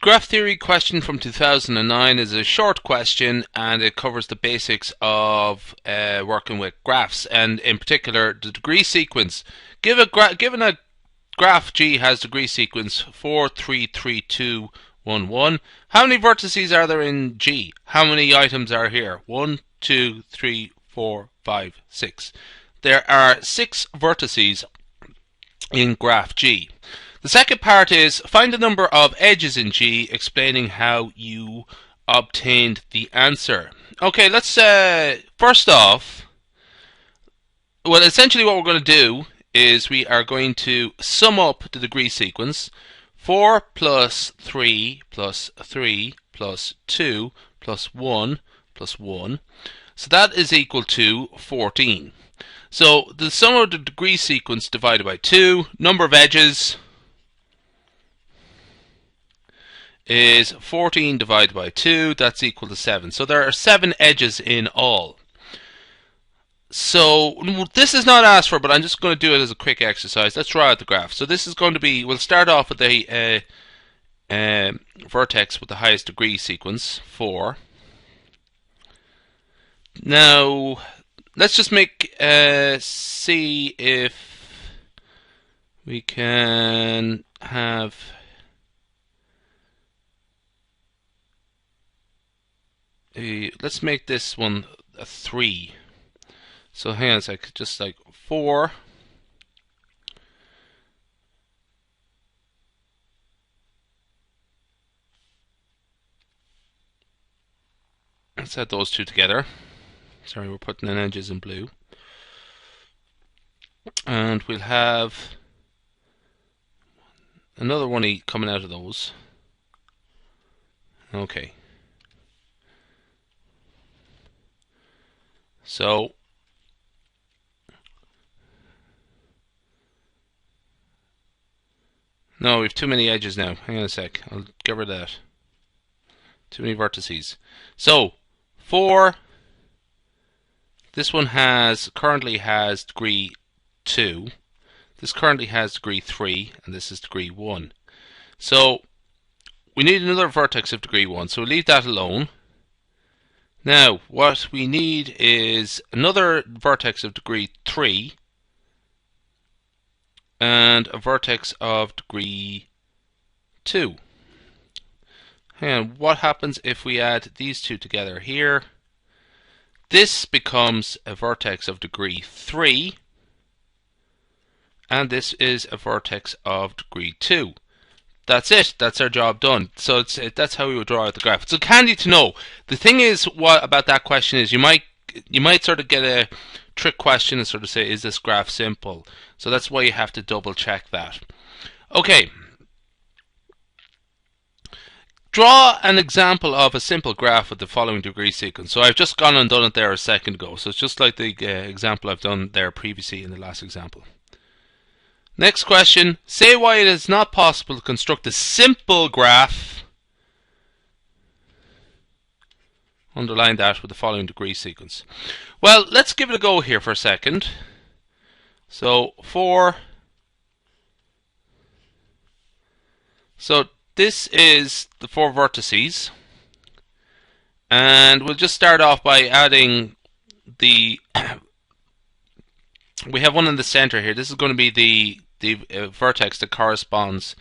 graph theory question from 2009 is a short question, and it covers the basics of working with graphs, and in particular the degree sequence. Given a graph G has degree sequence 4, 3, 3, 2, 1, 1. How many vertices are there in G? How many items are here? 1, 2, 3, 4, 5, 6. There are 6 vertices in graph G. The second part is find the number of edges in G, explaining how you obtained the answer. Okay, let's first off, well, essentially what we're going to do is we are going to sum up the degree sequence. 4 plus 3 plus 3 plus 2 plus 1 plus 1. So that is equal to 14. So the sum of the degree sequence divided by 2, number of edges, is 14 divided by 2, that's equal to 7. So there are 7 edges in all. So this is not asked for, but I'm just going to do it as a quick exercise. Let's draw out the graph. So this is going to be, we'll start off with a vertex with the highest degree sequence, 4. Now let's just see if we can have let's make this one a 3. So hang on a sec, just like 4. Let's add those two together. Sorry, we're putting in edges in blue. And we'll have another one coming out of those. Okay. So no, we have too many edges now. Hang on a sec. I'll get rid of that. Too many vertices. So 4. This one currently has degree 2. This currently has degree 3, and this is degree 1. So we need another vertex of degree 1. So we'll leave that alone. Now, what we need is another vertex of degree 3 and a vertex of degree 2. And what happens if we add these two together here? This becomes a vertex of degree 3, and this is a vertex of degree 2. That's it. That's our job done. So that's how we would draw out the graph. It's so handy to know. The thing is, what about that question is you might sort of get a trick question and sort of say, is this graph simple? So that's why you have to double check that. Okay. Draw an example of a simple graph with the following degree sequence. So I've just gone and done it there a second ago. So it's just like the example I've done there previously in the last example. Next question, say why it is not possible to construct a simple graph. Underline that with the following degree sequence. Well, let's give it a go here for a second. So 4. So this is the 4 vertices. And we'll just start off by adding the we have one in the center here. This is going to be the vertex that corresponds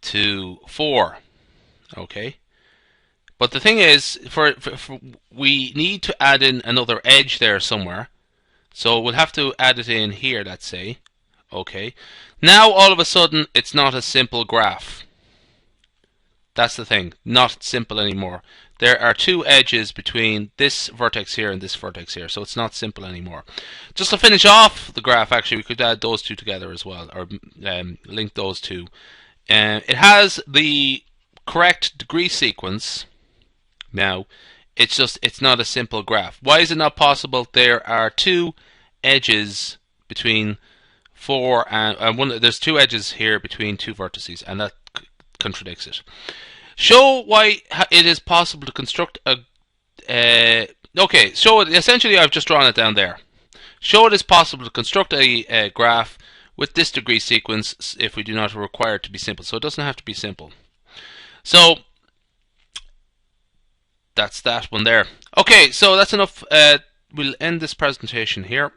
to 4. Okay, but the thing is, we need to add in another edge there somewhere, so we'll have to add it in here, let's say. Okay, now all of a sudden it's not a simple graph. That's the thing, not simple anymore. There are 2 edges between this vertex here and this vertex here, so it's not simple anymore. Just to finish off the graph, actually, we could add those two together as well, or link those two. It has the correct degree sequence. Now, it's not a simple graph. Why is it not possible? There are 2 edges between 4 and there's 2 edges here between 2 vertices, and that contradicts it. Show why it is possible to construct okay, so essentially I've just drawn it down there. Show it is possible to construct a graph with this degree sequence if we do not require it to be simple. So it doesn't have to be simple. So that's that one there. Okay, so that's enough. We'll end this presentation here.